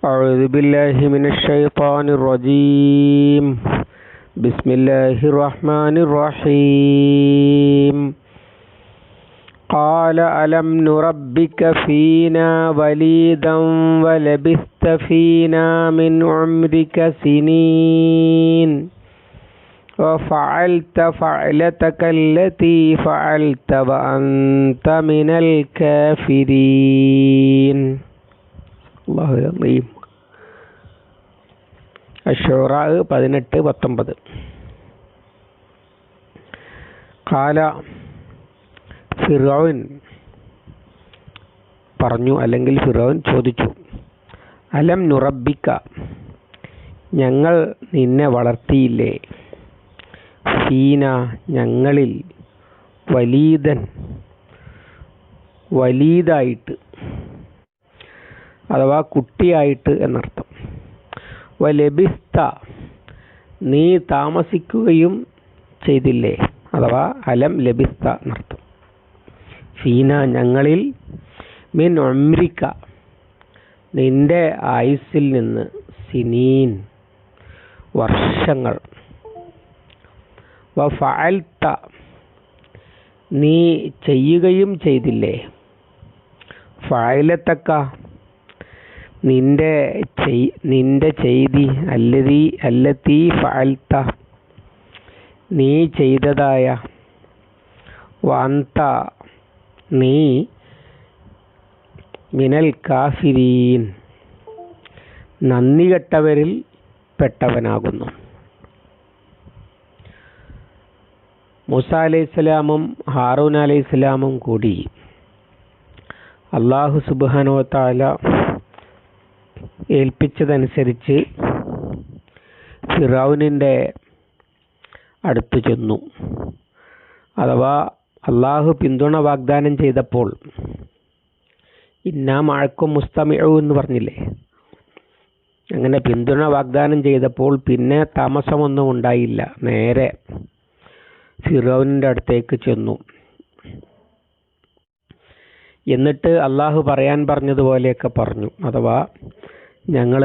أعوذ بالله من الشيطان الرجيم. بسم الله الرحمن الرحيم. قال ألم نربك فينا وليدا ولبثت فينا من عمرك سنين وفعلت فعلتك التي فعلت وأنت من الكافرين. الله العظيم. അശ്ശൂറാ 18-19. ഖാല ഫിർഔൻ പറഞ്ഞു, അല്ലെങ്കിൽ ഫിർഔൻ ചോദിച്ചു, അലം നുറബ്ബിക, ഞങ്ങൾ നിന്നെ വളർത്തിയില്ലേ, ഫീന, ഞങ്ങളിൽ, വലീദൻ, വലീദായിട്ട്, അഥവാ കുട്ടിയായിട്ട് എന്നർത്ഥം. വലബിസ്ത, നീ താമസിക്കുകയും ചെയ്തില്ലേ, അഥവാ അലം ലബിസ്ത എന്നർത്ഥം. ഫീന, ഞങ്ങളിൽ, മിൻ ഉംരിക, നിന്റെ ആയുസ്സിൽ നിന്ന്, സിനീൻ, വർഷങ്ങൾ. വഫഅൽത, നീ ചെയ്യുകയും ചെയ്തില്ലേ, ഫഅലതക, നിന്റെ ചെയ്തി, അല്ലതി ഫഅൽത, നീ ചെയ്തതായ, വഅൻത, നീ, മിനൽ കാഫിരീൻ, നന്ദി കെട്ടവരിൽ പെട്ടവനാകുന്നു. മൂസ അലൈഹിസ്സലാമും ഹാറൂൻ അലൈഹിസ്സലാമും കൂടി അല്ലാഹു സുബ്ഹാനഹു വ തആല ഏൽപ്പിച്ചതനുസരിച്ച് ഫിറൗനിൻ്റെ അടുത്ത് ചെന്നു. അഥവാ അള്ളാഹു പിന്തുണ വാഗ്ദാനം ചെയ്തപ്പോൾ, ഇന്നാ മഅക്കും മുസ്തമിഊ എന്ന് പറഞ്ഞില്ലേ, അങ്ങനെ പിന്തുണ വാഗ്ദാനം ചെയ്തപ്പോൾ പിന്നെ താമസമൊന്നും ഉണ്ടായില്ല, നേരെ ഫിറൗനിൻ്റെ അടുത്തേക്ക് ചെന്നു. എന്നിട്ട് അള്ളാഹു പറയാൻ പറഞ്ഞതുപോലെയൊക്കെ പറഞ്ഞു. അഥവാ ഞങ്ങൾ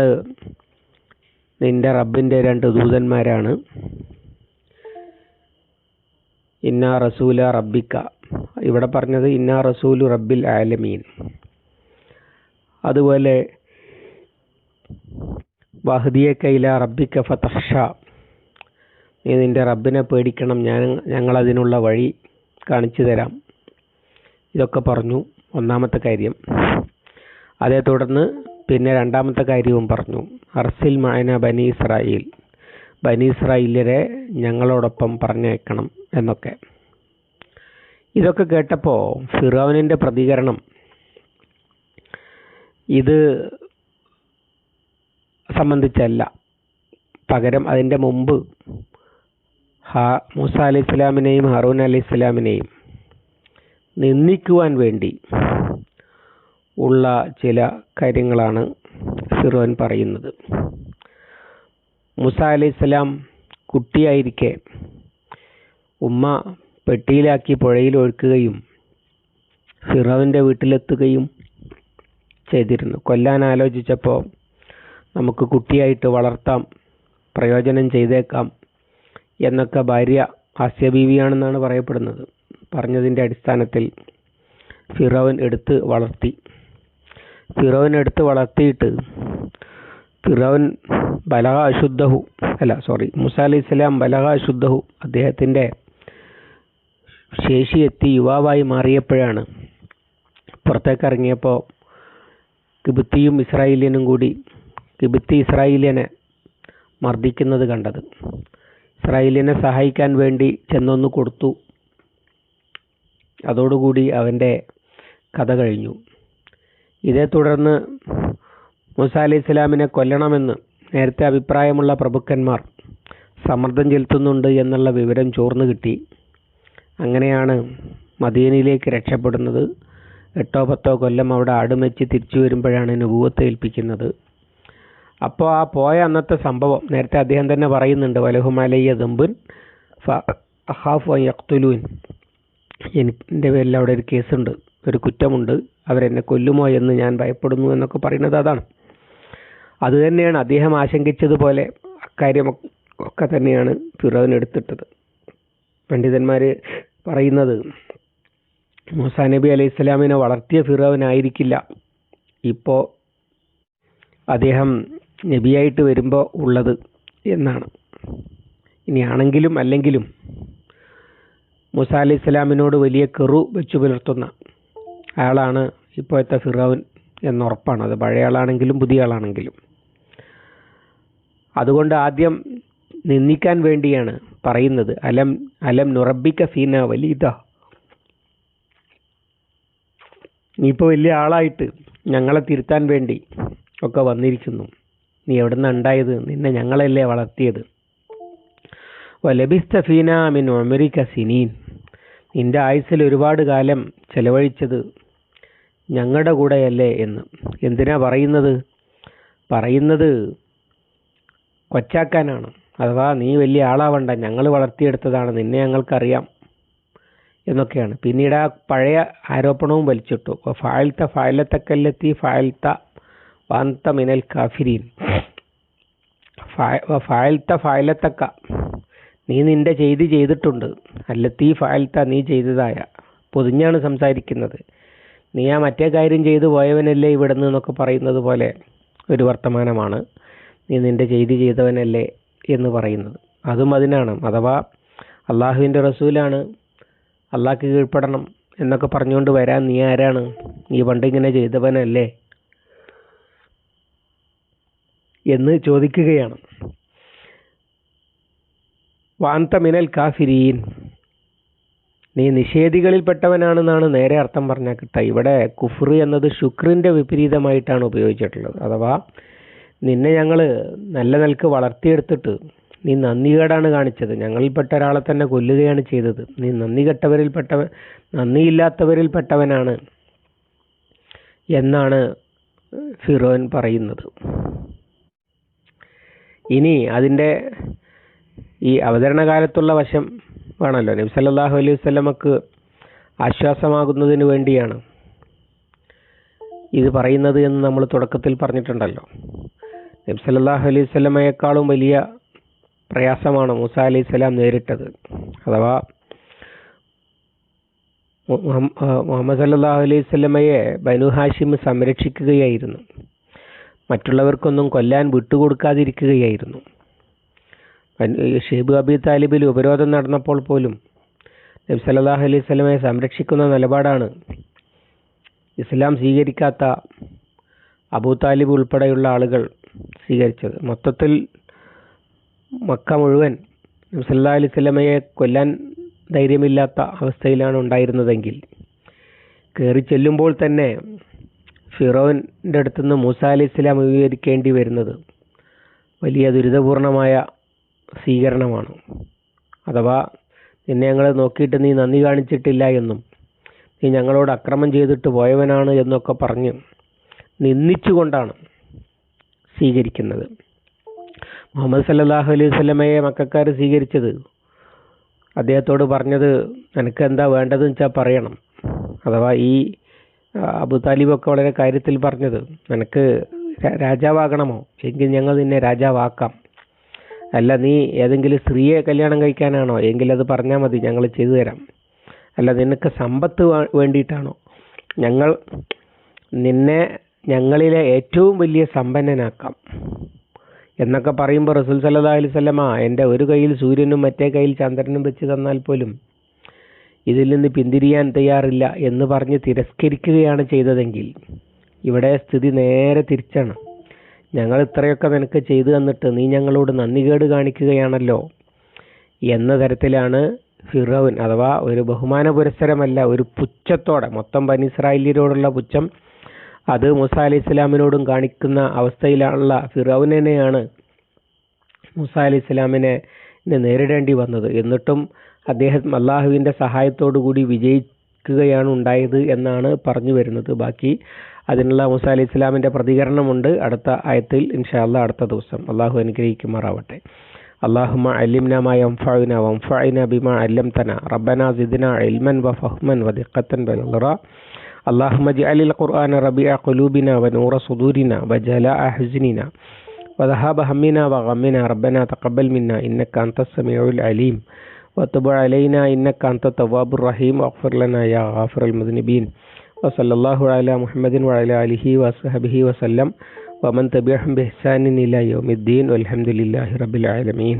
നിന്റെ റബ്ബിൻ്റെ 2 ദൂതന്മാരാണ്, ഇന്നാ റസൂല റബ്ബിക്ക, ഇവിടെ പറഞ്ഞത് ഇന്നാ റസൂലു റബ്ബിൽ ആലമീൻ. അതുപോലെ വഹ്ദിയക ഇലാ റബ്ബിക ഫതഖ്ഷ, നീ നിന്റെ റബ്ബിനെ പേടിക്കണം, ഞങ്ങളതിനുള്ള വഴി കാണിച്ചു തരാം. ഇതൊക്കെ പറഞ്ഞു, ഒന്നാമത്തെ കാര്യം. അതേ തുടർന്ന് പിന്നെ രണ്ടാമത്തെ കാര്യവും പറഞ്ഞു, അർസിൽ മഅന ബനി ഇസ്രായേൽ, ബനി ഇസ്രായേലിയരെ ഞങ്ങളോടൊപ്പം പറഞ്ഞയക്കണം എന്നൊക്കെ. ഇതൊക്കെ കേട്ടപ്പോൾ ഫിറൗനിൻ്റെ പ്രതികരണം ഇത് സംബന്ധിച്ചല്ല, പകരം അതിൻ്റെ മുമ്പ് മൂസ അലൈഹി സ്വലാമിനെയും ഹാറൂൻ അലൈഹി സ്വലാമിനെയും നിന്ദിക്കുവാൻ വേണ്ടി ഉള്ള ചില കാര്യങ്ങളാണ് ഫിറൗൻ പറയുന്നത്. മൂസ അലൈഹി സ്വലാം കുട്ടിയായിരിക്കെ ഉമ്മ പെട്ടിയിലാക്കി പുഴയിൽ ഒഴുക്കുകയും ഫിറൗൻ്റെ വീട്ടിലെത്തുകയും ചെയ്തിരുന്നു. കൊല്ലാൻ ആലോചിച്ചപ്പോൾ നമുക്ക് കുട്ടിയായിട്ട് വളർത്താം, പ്രയോജനം ചെയ്തേക്കാം എന്നൊക്കെ ഭാര്യ ആസ്യ ബീവിയാണെന്നാണ് പറയപ്പെടുന്നത്. പറഞ്ഞതിൻ്റെ അടിസ്ഥാനത്തിൽ ഫിറൗൻ എടുത്ത് വളർത്തിയിട്ട് മൂസ അലൈഹി സ്വലാം ബലഗ അശുദ്ധഹു, അദ്ദേഹത്തിൻ്റെ ശേഷിയെത്തി യുവാവായി മാറിയപ്പോഴാണ് പുറത്തേക്ക് ഇറങ്ങിയപ്പോൾ കിബിത്തിയും ഇസ്രായേലിയനും കൂടി കിബിത്തി ഇസ്രായേലിയനെ മർദ്ദിക്കുന്നത് കണ്ടത്. ഇസ്രായേലിയനെ സഹായിക്കാൻ വേണ്ടി ചെന്നൊന്ന് കൊടുത്തു. അതോടുകൂടി അവൻ്റെ കഥ കഴിഞ്ഞു. ഇതേ തുടർന്ന് മൂസ അലൈഹി സ്വലാമിനെ കൊല്ലണമെന്ന് നേരത്തെ അഭിപ്രായമുള്ള പ്രഭുക്കന്മാർ സമ്മർദ്ദം ചെലുത്തുന്നുണ്ട് എന്നുള്ള വിവരം ചോർന്നു കിട്ടി. അങ്ങനെയാണ് മദീനയിലേക്ക് രക്ഷപ്പെടുന്നത്. 8-10 കൊല്ലം അവിടെ ആടുമെച്ച് തിരിച്ചു വരുമ്പോഴാണ് നുബുവത്ത് ഏൽപ്പിക്കുന്നത്. അപ്പോൾ ആ പോയ അന്നത്തെ സംഭവം നേരത്തെ അദ്ദേഹം തന്നെ പറയുന്നുണ്ട്, വലഹും അലയ്യ ദംബുൻ ഫഅഖാഫു അൻ യഖ്തുലൂൻ, എൻ്റെ പേരിൽ അവിടെ ഒരു കേസുണ്ട്, ഒരു കുറ്റമുണ്ട്, അവരെന്നെ കൊല്ലുമോ എന്ന് ഞാൻ ഭയപ്പെടുന്നു എന്നൊക്കെ പറയുന്നത് അതാണ്. അതുതന്നെയാണ് അദ്ദേഹം ആശങ്കിച്ചതുപോലെ അക്കാര്യം ഒക്കെ തന്നെയാണ് ഫിറോൻ എടുത്തിട്ടത്. പണ്ഡിതന്മാർ പറയുന്നത് മൂസാ നബി അലൈഹി സ്വലാമിനെ വളർത്തിയ ഫിറോനായിരിക്കില്ല ഇപ്പോൾ അദ്ദേഹം നബിയായിട്ട് വരുമ്പോൾ ഉള്ളത് എന്നാണ്. ഇനി ആണെങ്കിലും അല്ലെങ്കിലും മൂസാ അലൈഹി സ്വലാമിനോട് വലിയ കെറു വെച്ചു പുലർത്തുന്ന ആളാണ് ഇപ്പോഴത്തെ ഫിറോൻ എന്നുറപ്പാണ്. അത് പഴയ ആളാണെങ്കിലും പുതിയ ആളാണെങ്കിലും. അതുകൊണ്ട് ആദ്യം നിന്ദിക്കാൻ വേണ്ടിയാണ് പറയുന്നത്, അലം അലം നുറബിക്ക ഫീന വലീദ, നീ ഇപ്പോൾ വലിയ ആളായിട്ട് ഞങ്ങളെ തിരുത്താൻ വേണ്ടി ഒക്കെ വന്നിരിക്കുന്നു. നീ എവിടെ നിന്നാണ് ഉണ്ടായത്? നിന്നെ ഞങ്ങളല്ലേ വളർത്തിയത്. വലബിസ്ത ഫീന മിൻ ഉമരിക സിനീൻ, നിന്റെ ആയുസ്സിൽ ഒരുപാട് കാലം ചെലവഴിച്ചത് ഞങ്ങളുടെ കൂടെയല്ലേ എന്ന്. എന്തിനാ പറയുന്നത് കൊച്ചാക്കാനാണ്. അഥവാ നീ വലിയ ആളാവണ്ട, ഞങ്ങൾ വളർത്തിയെടുത്തതാണ്, നിന്നെ ഞങ്ങൾക്കറിയാം എന്നൊക്കെയാണ്. പിന്നീട് ആ പഴയ ആരോപണവും വലിച്ചിട്ടു. ഫായലത്തക്കല്ലെത്തി ഫായൽത്ത വാന്ത മിനൽ കാഫിരീൻ, ഫായലത്തക്ക നീ നിന്റെ ചെയ്തിട്ടുണ്ട്, അല്ലത്തീ ഫായൽത്ത നീ ചെയ്തതായ. പൊതിഞ്ഞാണ് സംസാരിക്കുന്നത്. നീ ആ മറ്റേ കാര്യം ചെയ്തു പോയവനല്ലേ ഇവിടെ നിന്ന് എന്നൊക്കെ പറയുന്നത് പോലെ ഒരു വർത്തമാനമാണ്. നീ നിന്റെ ചെയ്തവനല്ലേ എന്ന് പറയുന്നത്. അതും അതിനാണ്. അഥവാ അള്ളാഹുവിൻ്റെ റസൂലാണ്, അള്ളാഹ്ക്ക് കീഴ്പ്പെടണം എന്നൊക്കെ പറഞ്ഞുകൊണ്ട് വരാൻ നീ ആരാണ്? നീ പണ്ട് ഇങ്ങനെ ചെയ്തവനല്ലേ എന്ന് ചോദിക്കുകയാണ്. വാന്ത മിനൽ കാഫിരീൻ, നീ നിഷേധികളിൽപ്പെട്ടവനാണെന്നാണ് നേരെ അർത്ഥം പറഞ്ഞാൽ കിട്ടുക. ഇവിടെ കുഫ്ർ എന്നത് ശുക്രിൻ്റെ വിപരീതമായിട്ടാണ് ഉപയോഗിച്ചിട്ടുള്ളത്. അഥവാ നിന്നെ ഞങ്ങൾ നല്ല നിലക്ക് വളർത്തിയെടുത്തിട്ട് നീ നന്ദികേടാണ് കാണിച്ചത്, ഞങ്ങളിൽപ്പെട്ട ഒരാളെ തന്നെ കൊല്ലുകയാണ് ചെയ്തത്, നീ നന്ദിയില്ലാത്തവരിൽപ്പെട്ടവനാണ് എന്നാണ് ഫിറോൻ പറയുന്നത്. ഇനി അതിൻ്റെ ഈ അവതരണകാലത്തുള്ള വശം ആണല്ലോ. നബി സല്ലല്ലാഹു അലൈഹി വസല്ലമക്ക് ആശ്വാസമാകുന്നതിന് വേണ്ടിയാണ് ഇത് പറയുന്നത് എന്ന് നമ്മൾ തുടക്കത്തിൽ പറഞ്ഞിട്ടുണ്ടല്ലോ. നബി സല്ലല്ലാഹു അലൈഹി വസല്ലമയെക്കാളും വലിയ പ്രയാസമാണ് മൂസാ അലൈഹി സ്വലാം നേരിട്ടത്. അഥവാ മുഹമ്മദ് സല്ലല്ലാഹു അലൈഹി വസല്ലമയെ ബനു ഹാഷിം സംരക്ഷിക്കുകയായിരുന്നു. മറ്റുള്ളവർക്കൊന്നും കൊല്ലാൻ വിട്ടുകൊടുക്കാതിരിക്കുകയായിരുന്നു. ഷൈബ് അബി താലിബിൽ ഉപരോധം നടന്നപ്പോൾ പോലും നബി സല്ലല്ലാഹു അലൈഹി വസല്ലമയെ സംരക്ഷിക്കുന്ന നിലപാടാണ് ഇസ്ലാം സ്വീകരിക്കാത്ത അബൂ താലിബ് ഉൾപ്പെടെയുള്ള ആളുകൾ സ്വീകരിച്ചത്. മൊത്തത്തിൽ മക്ക മുഴുവൻ നബി സല്ലല്ലാഹു അലൈഹി വസല്ലമയെ കൊല്ലാൻ ധൈര്യമില്ലാത്ത അവസ്ഥയിലാണ് ഉണ്ടായിരുന്നതെങ്കിൽ കയറി ചെല്ലുമ്പോൾ തന്നെ ഫിറോൻ്റെ അടുത്തുനിന്ന് മൂസാ അലൈഹി സ്വലാം അഭിമുഖീകരിക്കേണ്ടി വരുന്നത് വലിയ ദുരിതപൂർണമായ സ്വീകരണമാണ്. അഥവാ നിന്നെ ഞങ്ങൾ നോക്കിയിട്ട് നീ നന്ദി കാണിച്ചിട്ടില്ല എന്നും നീ ഞങ്ങളോട് അക്രമം ചെയ്തിട്ട് പോയവനാണ് എന്നൊക്കെ പറഞ്ഞ് നിന്ദിച്ചുകൊണ്ടാണ് സ്വീകരിക്കുന്നത്. മുഹമ്മദ് സല്ലല്ലാഹു അലൈഹി വസല്ലമയെ മക്കക്കാർ സ്വീകരിച്ചത് അദ്ദേഹത്തോട് പറഞ്ഞത് നിനക്ക് എന്താ വേണ്ടതെന്ന് വെച്ചാൽ പറയണം. അഥവാ ഈ അബൂ താലിബൊക്കെ വളരെ കാര്യത്തിൽ പറഞ്ഞത് നിനക്ക് രാജാവാകണമോ എങ്കിൽ ഞങ്ങൾ നിന്നെ രാജാവാക്കാം, അല്ല നീ ഏതെങ്കിലും സ്ത്രീയെ കല്യാണം കഴിക്കാനാണോ എങ്കിൽ അത് പറഞ്ഞാൽ മതി, ഞങ്ങൾ ചെയ്തു തരാം, അല്ല നിനക്ക് സമ്പത്ത് വേണ്ടിയിട്ടാണോ ഞങ്ങൾ നിന്നെ ഞങ്ങളിലെ ഏറ്റവും വലിയ സമ്പന്നനാക്കാം എന്നൊക്കെ പറയുമ്പോൾ റസൂൽ സല്ലല്ലാഹു അലൈഹി വസല്ലമ എൻ്റെ ഒരു കയ്യിൽ സൂര്യനും മറ്റേ കയ്യിൽ ചന്ദ്രനും വെച്ച് തന്നാൽ പോലും ഇതിൽ നിന്ന് പിന്തിരിയാൻ തയ്യാറില്ല എന്ന് പറഞ്ഞ് തിരസ്കരിക്കുകയാണ് ചെയ്തതെങ്കിൽ ഇവിടെ സ്ഥിതി നേരെ തിരിച്ചാണ്. ഞങ്ങൾ ഇത്രയൊക്കെ നിനക്ക് ചെയ്തു തന്നിട്ട് നീ ഞങ്ങളോട് നന്ദികേട് കാണിക്കുകയാണല്ലോ എന്ന തരത്തിലാണ് ഫിറൗൻ, അഥവാ ഒരു ബഹുമാന പുരസ്സരമല്ല, ഒരു പുച്ഛത്തോടെ, മൊത്തം ബനി ഇസ്രായേലിയരോടുള്ള പുച്ഛം അത് മൂസാ അലൈഹി സ്വലാമിനോടും കാണിക്കുന്ന അവസ്ഥയിലുള്ള ഫിറൗനെയാണ് മൂസാ അലൈഹി സ്വലാമിനെ നേരിടേണ്ടി വന്നത്. എന്നിട്ടും അദ്ദേഹം അള്ളാഹുവിൻ്റെ സഹായത്തോടു കൂടി വിജയിക്കുകയാണ് ഉണ്ടായത് എന്നാണ് പറഞ്ഞു വരുന്നത്. ബാക്കി അതിനുള്ള മൂസാ അലൈഹി സ്വലാമിൻ്റെ പ്രതികരണമുണ്ട് അടുത്ത ആയത്തിൽ ഇൻഷാ അല്ലാഹ് അടുത്ത ദിവസം. അള്ളാഹു അനുഗ്രഹിക്കുമാറാവട്ടെ. اللهم علمنا ما ينفعنا وانفعنا بما علمتنا ربنا زدنا علما وفهما ودقة بلغرا اللهم اجعل القرآن ربيع قلوبنا ونور صدورنا وجلاء حزننا وذهاب همنا وغمنا. ربنا تقبل منا إنك أنت السميع العليم وتب علينا إنك أنت التواب الرحيم واغفر لنا يا غافر المذنبين. وصلى الله على محمد وعلى آله وصحبه وسلم ومن تبعهم بإحسان إلى يوم الدين والحمد لله رب العالمين.